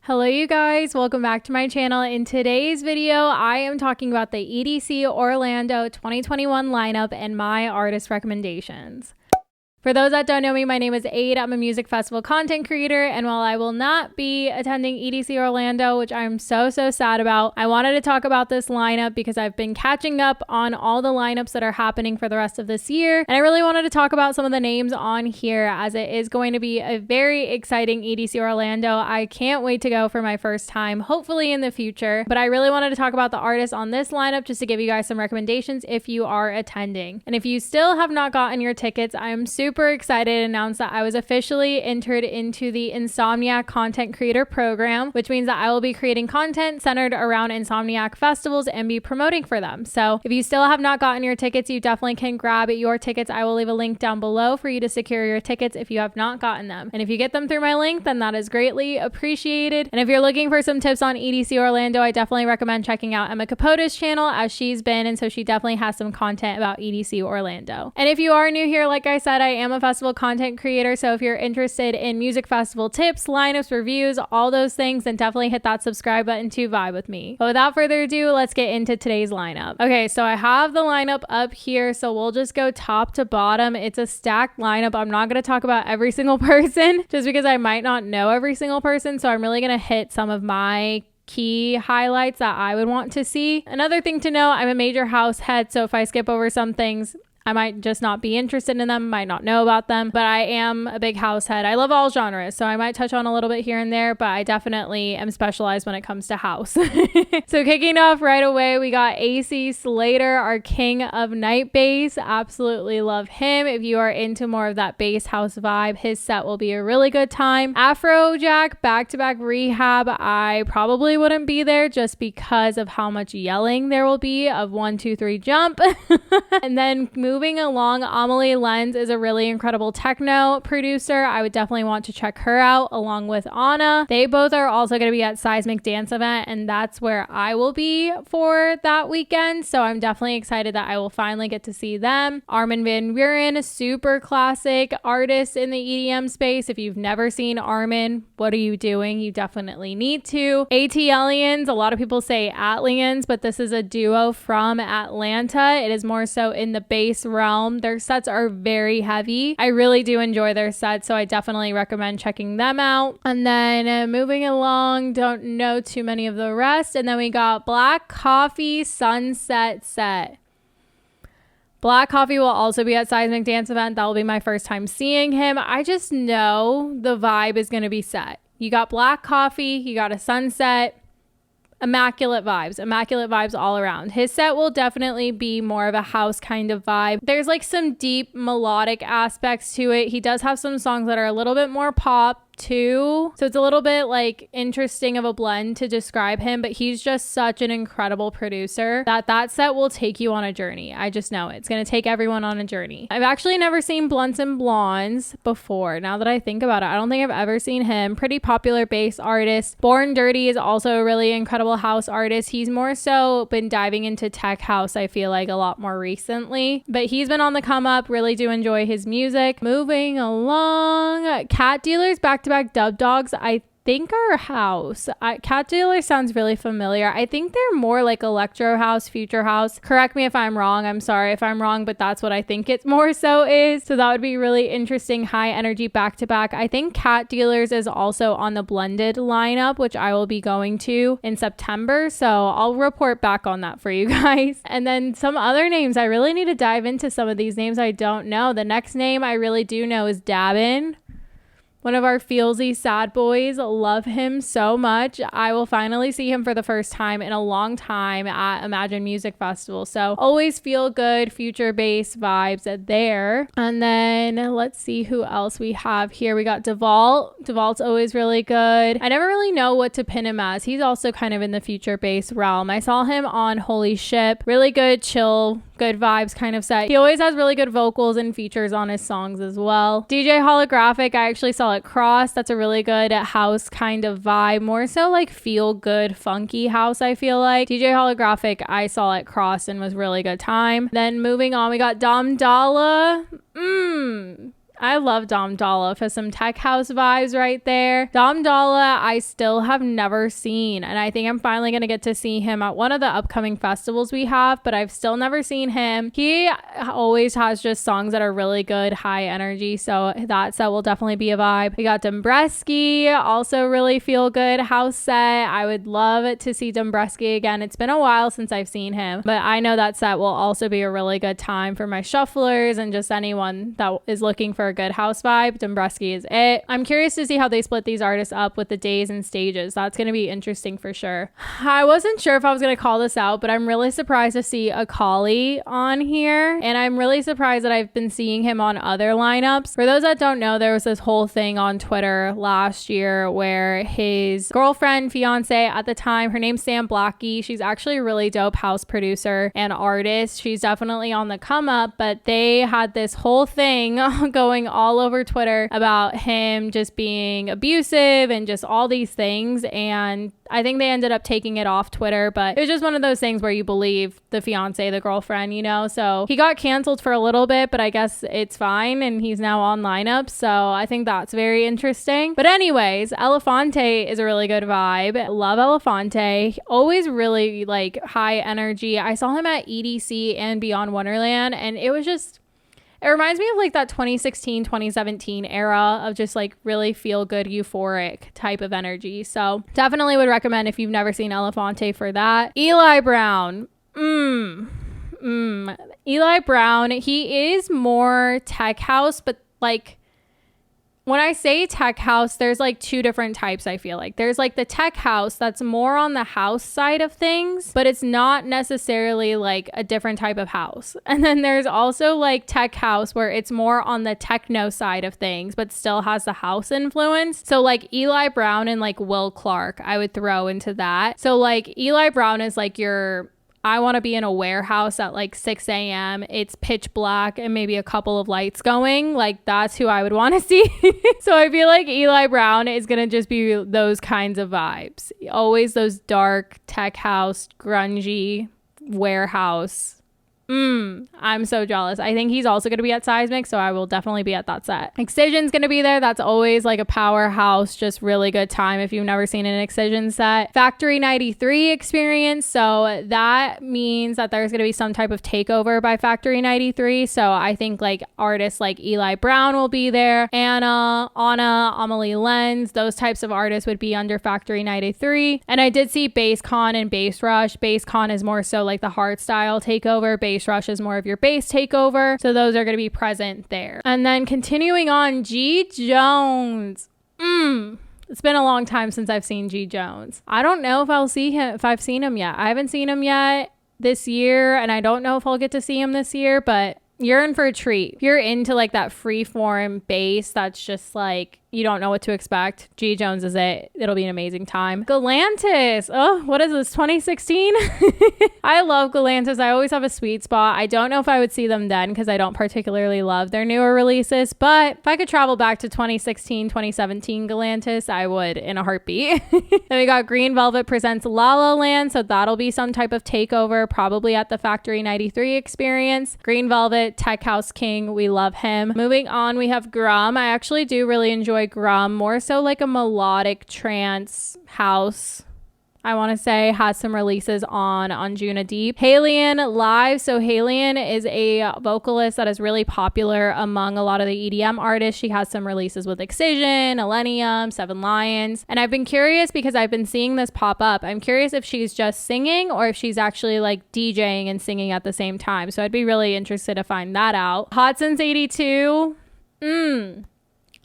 Hello you guys, welcome back to my channel. In today's video, I am talking about the EDC Orlando 2021 lineup and my artist recommendations. For those that don't know me, my name is Aid. I'm a music festival content creator, and while I will not be attending EDC Orlando, which I'm so sad about, I wanted to talk about this lineup because I've been catching up on all the lineups that are happening for the rest of this year, and I really wanted to talk about some of the names on here as it is going to be a very exciting EDC Orlando. I can't wait to go for my first time, hopefully in the future, but I really wanted to talk about the artists on this lineup just to give you guys some recommendations if you are attending. And if you still have not gotten your tickets, I am super excited to announce that I was officially entered into the Insomniac Content Creator Program, which means that I will be creating content centered around Insomniac festivals and be promoting for them. So if you still have not gotten your tickets, you definitely can grab your tickets. I will leave a link down below for you to secure your tickets if you have not gotten them. And if you get them through my link, then that is greatly appreciated. And if you're looking for some tips on EDC Orlando, I definitely recommend checking out Emma Capota's channel, as she's been, and so she definitely has some content about EDC Orlando. And if you are new here, like I said, I am a festival content creator, so if you're interested in music festival tips, lineups, reviews, all those things, then definitely hit that subscribe button to vibe with me. But without further ado, let's get into today's lineup. Okay, so I have the lineup up here, so we'll just go top to bottom. It's a stacked lineup. I'm not going to talk about every single person just because I might not know every single person, so I'm really going to hit some of my key highlights that I would want to see. Another thing to know, I'm a major house head, so if I skip over some things, I might just not be interested in them, might not know about them, but I am a big house head. I love all genres, so I might touch on a little bit here and there, but I definitely am specialized when it comes to house. So kicking off right away, we got AC Slater, our king of night bass. Absolutely love him. If you are into more of that bass house vibe, his set will be a really good time. Afrojack, back-to-back Rehab. I probably wouldn't be there just because of how much yelling there will be of 1, 2, 3, jump. And then moving along, Amelie Lenz is a really incredible techno producer. I would definitely want to check her out along with Anna. They both are also going to be at Seismic Dance Event, and that's where I will be for that weekend. So I'm definitely excited that I will finally get to see them. Armin van Buuren, super classic artist in the EDM space. If you've never seen Armin, what are you doing? You definitely need to. ATLians, a lot of people say Atlians, but this is a duo from Atlanta. It is more so in the bass realm. Their sets are very heavy. I really do enjoy their sets, so I definitely recommend checking them out. And then moving along, don't know too many of the rest. And then we got Black Coffee Sunset Set. Black Coffee will also be at Seismic Dance Event. That will be my first time seeing him. I just know the vibe is going to be set. You got Black Coffee, you got a sunset. Immaculate vibes all around. His set will definitely be more of a house kind of vibe. There's like some deep melodic aspects to it. He does have some songs that are a little bit more pop too, so it's a little bit like interesting of a blend to describe him, but he's just such an incredible producer that set will take you on a journey. I just know it's going to take everyone on a journey. I've actually never seen Blunts and Blondes before, now that I think about it. I don't think I've ever seen him. Pretty popular bass artist. Born Dirty is also a really incredible house artist. He's more so been diving into tech house, I feel like, a lot more recently, but he's been on the come up. Really do enjoy his music. Moving along, Cat Dealers, back-to-back Dub Dogs, I think are house. Cat Dealer sounds really familiar. I think they're more like electro house, future house. Correct me if I'm wrong. I'm sorry if I'm wrong, but that's what I think it more so is. So that would be really interesting, high energy back to back. I think Cat Dealers is also on the blended lineup, which I will be going to in September. So I'll report back on that for you guys. And then some other names. I really need to dive into some of these names I don't know. The next name I really do know is Dabin. One of our feelsy sad boys. Love him so much. I will finally see him for the first time in a long time at Imagine Music Festival. So always feel good, future bass vibes there. And then let's see who else we have here. We got DeVault. DeVault's always really good. I never really know what to pin him as. He's also kind of in the future bass realm. I saw him on Holy Ship. Really good, chill, good vibes kind of set. He always has really good vocals and features on his songs as well. DJ Holographic, I actually saw it Cross. That's a really good house kind of vibe, more so like feel good funky house. I feel like DJ Holographic I saw at Cross and was really good time. Then moving on, we got Dom Dalla. I love Dom Dalla for some tech house vibes right there. Dom Dalla, I still have never seen, and I think I'm finally going to get to see him at one of the upcoming festivals we have, but I've still never seen him. He always has just songs that are really good, high energy, so that set will definitely be a vibe. We got Dombresky, also really feel good house set. I would love to see Dombresky again. It's been a while since I've seen him, but I know that set will also be a really good time for my shufflers and just anyone that is looking for a good house vibe. Dombresky is it. I'm curious to see how they split these artists up with the days and stages. That's going to be interesting for sure. I wasn't sure if I was going to call this out, but I'm really surprised to see Akali on here, and I'm really surprised that I've been seeing him on other lineups. For those that don't know, there was this whole thing on Twitter last year where his girlfriend, fiance at the time, her name's Sam Blackie. She's actually a really dope house producer and artist. She's definitely on the come up, but they had this whole thing going all over Twitter about him just being abusive and just all these things, and I think they ended up taking it off Twitter, but it was just one of those things where you believe the fiance, the girlfriend, you know? So he got canceled for a little bit, but I guess it's fine, and he's now on lineup, so I think that's very interesting. But anyways, Elefante is a really good vibe. Love Elefante. Always really like high energy. I saw him at EDC and Beyond Wonderland, and it was just, it reminds me of like that 2016, 2017 era of just like really feel good, euphoric type of energy. So definitely would recommend if you've never seen Elefante for that. Eli Brown. Eli Brown, he is more tech house, but like, when I say tech house, there's like two different types. I feel like there's like the tech house that's more on the house side of things, but it's not necessarily like a different type of house. And then there's also like tech house where it's more on the techno side of things, but still has the house influence. So like Eli Brown and like Will Clark, I would throw into that. So like Eli Brown is like your, I want to be in a warehouse at like 6 a.m. It's pitch black and maybe a couple of lights going. Like that's who I would want to see. So I feel like Eli Brown is going to just be those kinds of vibes. Always those dark tech house, grungy warehouse. I'm so jealous. I think he's also going to be at Seismic, so I will definitely be at that set. Excision's going to be there. That's always like a powerhouse, just really good time if you've never seen an Excision set. Factory 93 experience, so that means that there's going to be some type of takeover by Factory 93, so I think like artists like Eli Brown will be there, Anna, Amelie Lenz, those types of artists would be under Factory 93. And I did see BassCon and Bass Rush. BassCon is more so like the hard style takeover. Bass Rush is more of your bass takeover, so those are going to be present there. And then continuing on, G Jones. It's been a long time since I've seen G Jones. I don't know if I'll see him, if I've seen him yet. I haven't seen him yet this year, and I don't know if I'll get to see him this year, but you're in for a treat. If you're into like that freeform bass that's just like you don't know what to expect, G Jones is it. It'll be an amazing time. Galantis. Oh, what is this, 2016? I love Galantis. I always have a sweet spot. I don't know if I would see them then because I don't particularly love their newer releases, but if I could travel back to 2016, 2017 Galantis, I would in a heartbeat. Then we got Green Velvet presents La La Land, so that'll be some type of takeover, probably at the Factory 93 experience. Green Velvet, Tech House King, we love him. Moving on, we have Grum. I actually do really enjoy Grum, more so like a melodic trance house, I want to say. Has some releases on Juna Deep. Halion live. So Halion is a vocalist that is really popular among a lot of the EDM artists. She has some releases with Excision, Millennium, Seven Lions. And I've been curious because I've been seeing this pop up. I'm curious if she's just singing or if she's actually like DJing and singing at the same time. So I'd be really interested to find that out. Hot Since 82.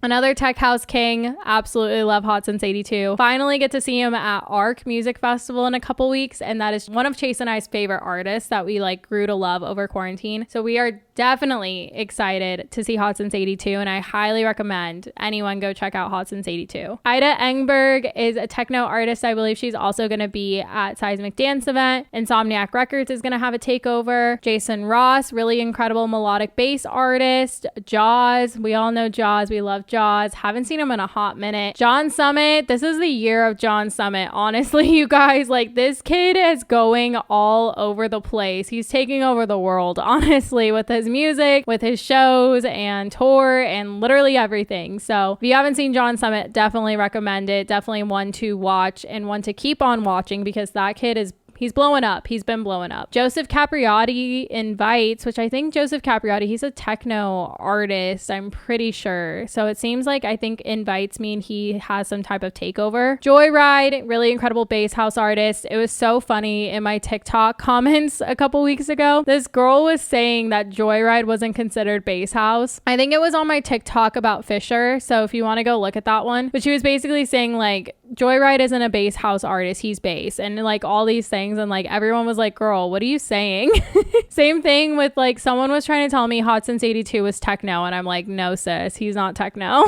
Another tech house king. Absolutely love Hot Since 82. Finally get to see him at ARC Music Festival in a couple weeks, and that is one of Chase and I's favorite artists that we like grew to love over quarantine. So we are definitely excited to see Hot Since 82, and I highly recommend anyone go check out Hot Since 82. Ida Engberg is a techno artist. I believe she's also going to be at Seismic Dance Event. Insomniac Records is going to have a takeover. Jason Ross, really incredible melodic bass artist. Jaws, we all know Jaws. We love Jaws. Haven't seen him in a hot minute. John Summit, this is the year of John Summit. Honestly, you guys, like this kid is going all over the place. He's taking over the world, honestly, with his his music with his shows and tour and literally everything. So if you haven't seen John Summit, definitely recommend it. Definitely one to watch and one to keep on watching, because that kid is he's blowing up. He's been blowing up. Joseph Capriotti invites, which I think Joseph Capriotti, he's a techno artist, I'm pretty sure. So it seems like I think invites mean he has some type of takeover. Joyride, really incredible bass house artist. It was so funny in my TikTok comments a couple weeks ago. This girl was saying that Joyride wasn't considered bass house. I think it was on my TikTok about Fisher. So if you want to go look at that one. But she was basically saying like, Joyride isn't a bass house artist, he's bass, and like all these things, and like everyone was like, girl, what are you saying? Same thing with like someone was trying to tell me Hot Since 82 was techno, and I'm like, no sis, he's not techno.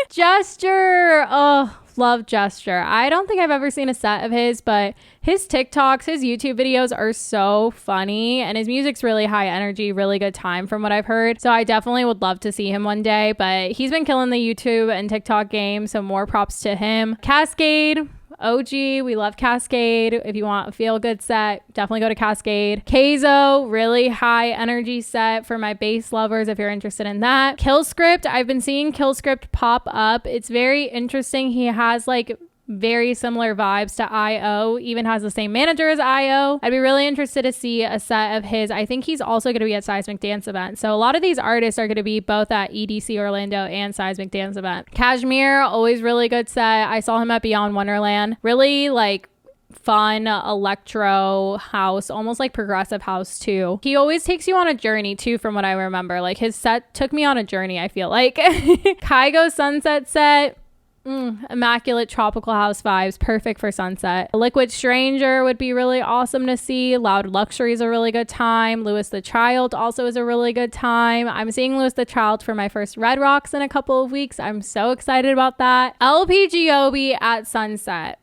Gesture, oh, love Gesture. I don't think I've ever seen a set of his, but his TikToks, his YouTube videos are so funny, and his music's really high energy, really good time from what I've heard. So I definitely would love to see him one day, but he's been killing the YouTube and TikTok game, so more props to him. Cascade, OG, we love Cascade. If you want a feel good set, definitely go to Cascade. Keizo, really high energy set for my bass lovers if you're interested in that. Killscript, I've been seeing Killscript pop up. It's very interesting. He has like very similar vibes to IO, even has the same manager as IO. I'd be really interested to see a set of his. I think he's also going to be at Seismic Dance Event. So a lot of these artists are going to be both at EDC Orlando and Seismic Dance Event. Cashmere, always really good set. I saw him at Beyond Wonderland. Really like fun electro house, almost like progressive house too. He always takes you on a journey too, from what I remember. Like his set took me on a journey, I feel like. Kygo Sunset set, immaculate tropical house vibes, perfect for sunset. Liquid Stranger would be really awesome to see. Loud Luxury is a really good time. Louis the Child also is a really good time. I'm seeing Louis the Child for my first Red Rocks in a couple of weeks. I'm so excited about that. LPGOB at sunset.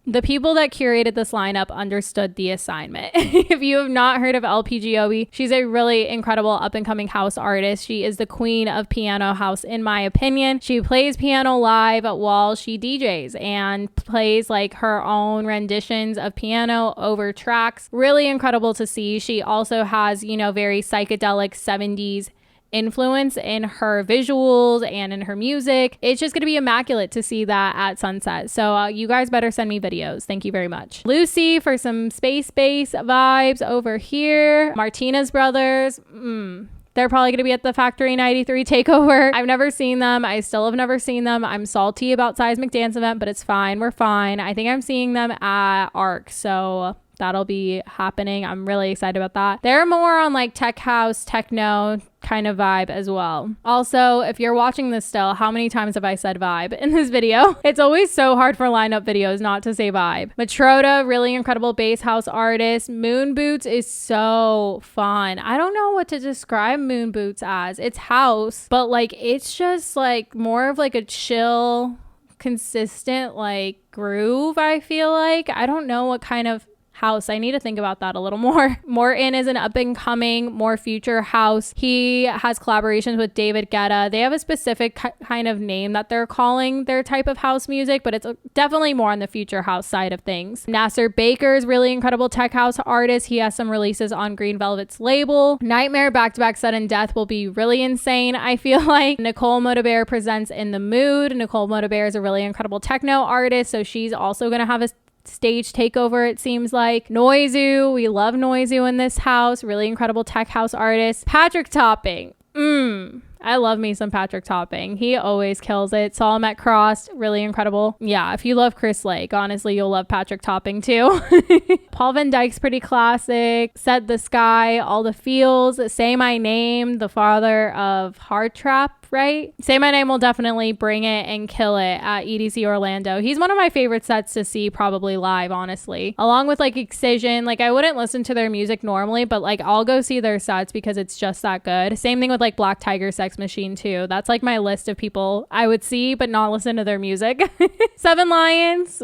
The people that curated this lineup understood the assignment. If you have not heard of LPGOB, she's a really incredible up-and-coming house artist. She is the queen of piano house, in my opinion. She plays piano live while she DJs and plays like her own renditions of piano over tracks. Really incredible to see. She also has, you know, very psychedelic 70s influence in her visuals and in her music. It's just going to be immaculate to see that at sunset. So you guys better send me videos. Thank you very much. Lucy for some space bass vibes over here. Martinez Brothers. They're probably going to be at the Factory 93 takeover. I've never seen them. I still have never seen them. I'm salty about Seismic Dance Event, but it's fine. We're fine. I think I'm seeing them at ARC. So that'll be happening. I'm really excited about that. They're more on like tech house, techno kind of vibe as well. Also, if you're watching this still, how many times have I said vibe in this video? It's always so hard for lineup videos not to say vibe. Matroda, really incredible bass house artist. Moon Boots is so fun. I don't know what to describe Moon Boots as. It's house, but like it's just like more of like a chill, consistent like groove, I feel like. I don't know what kind of house. I need to think about that a little more. Morton is an up and coming, more future house. He has collaborations with David Guetta. They have a specific kind of name that they're calling their type of house music, but it's definitely more on the future house side of things. Nasser Baker is really incredible tech house artist. He has some releases on Green Velvet's label. Nightmare back-to-back Sudden Death will be really insane, I feel like. Nicole Modaber presents In the Mood. Nicole Modaber is a really incredible techno artist, so she's also going to have a stage takeover, it seems like. Noizu, we love Noizu in this house. Really incredible tech house artist. Patrick Topping. I love me some Patrick Topping. He always kills it. Saw him at Crossed. Really incredible. Yeah, if you love Chris Lake, honestly, you'll love Patrick Topping too. Paul Van Dyke's pretty classic. Set the Sky, All the Feels. Say My Name, the father of Hard Trap, right? Say My Name will definitely bring it and kill it at EDC Orlando. He's one of my favorite sets to see probably live, honestly. Along with like Excision. Like I wouldn't listen to their music normally, but like I'll go see their sets because it's just that good. Same thing with like Black Tiger, Sex Machine too. That's like my list of people I would see but not listen to their music. Seven Lions.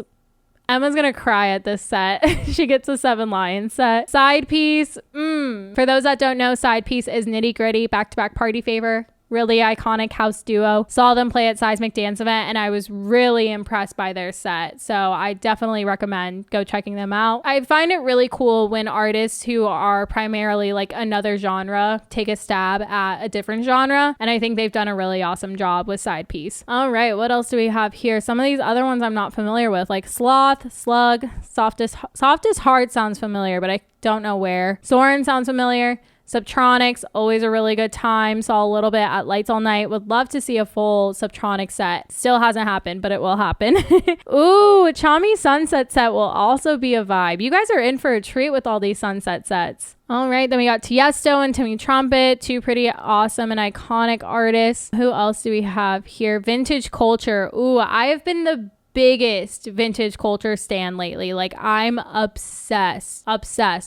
Emma's gonna cry at this set. She gets a Seven Lions set. Side Piece. For those that don't know, Side Piece is Nitty Gritty back-to-back Party Favor. really iconic house duo. Saw them play at Seismic Dance Event and I was really impressed by their set. So I definitely recommend go checking them out. I find it really cool when artists who are primarily like another genre take a stab at a different genre. And I think they've done a really awesome job with Side Piece. All right, what else do we have here? Some of these other ones I'm not familiar with, like Sloth, Slug, Softest Heart sounds familiar, but I don't know where. Soren sounds familiar. Subtronics, always a really good time. Saw a little bit at Lights All Night. Would love to see a full Subtronic set. Still hasn't happened, but it will happen. Ooh, Chami Sunset set will also be a vibe. You guys are in for a treat with all these sunset sets. All right, then we got Tiesto and Timmy Trumpet, two pretty awesome and iconic artists. Who else do we have here? Vintage Culture. Ooh, I have been the biggest Vintage Culture stan lately. Like, I'm obsessed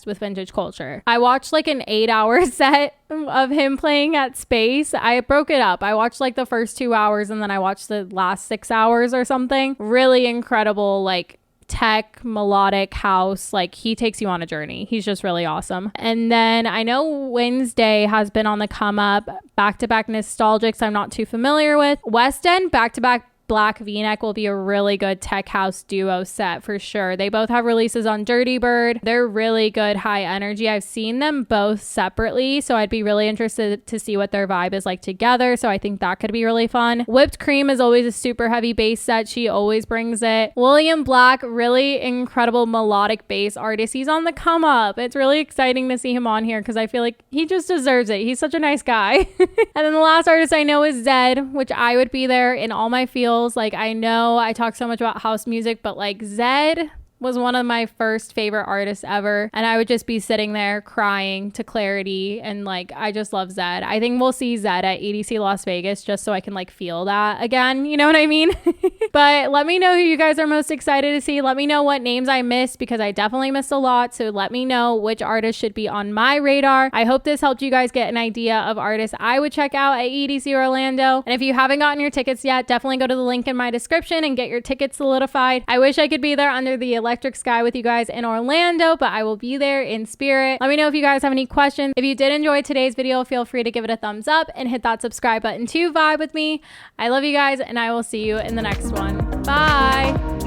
with Vintage Culture. I watched like an 8-hour set of him playing at Space. I broke it up. I watched like the first 2 hours and then I watched the last 6 hours or something. Really incredible, like tech, melodic house. Like, he takes you on a journey. He's just really awesome. And then I know Wednesday has been on the come up. Back-to-back nostalgics I'm not too familiar with. West End back-to-back Black V-neck will be a really good tech house duo set for sure. They both have releases on Dirty Bird. They're really good high energy. I've seen them both separately, so I'd be really interested to see what their vibe is like together. So I think that could be really fun. Whipped Cream is always a super heavy bass set. She always brings it. William Black, really incredible melodic bass artist. He's on the come up. It's really exciting to see him on here because I feel like he just deserves it. He's such a nice guy. And then the last artist I know is Zed, which I would be there in all my feels. Like, I know I talk so much about house music, but like Zed was one of my first favorite artists ever, and I would just be sitting there crying to Clarity, and like I just love Zed. I think we'll see Zed at EDC Las Vegas just so I can like feel that again, you know what I mean? But let me know who you guys are most excited to see. Let me know what names I missed because I definitely missed a lot, so let me know which artists should be on my radar. I hope this helped you guys get an idea of artists I would check out at EDC Orlando, and if you haven't gotten your tickets yet, definitely go to the link in my description and get your tickets solidified. I wish I could be there under the electric sky with you guys in Orlando, but I will be there in spirit. Let me know if you guys have any questions. If you did enjoy today's video, feel free to give it a thumbs up and hit that subscribe button to vibe with me. I love you guys, and I will see you in the next one. Bye.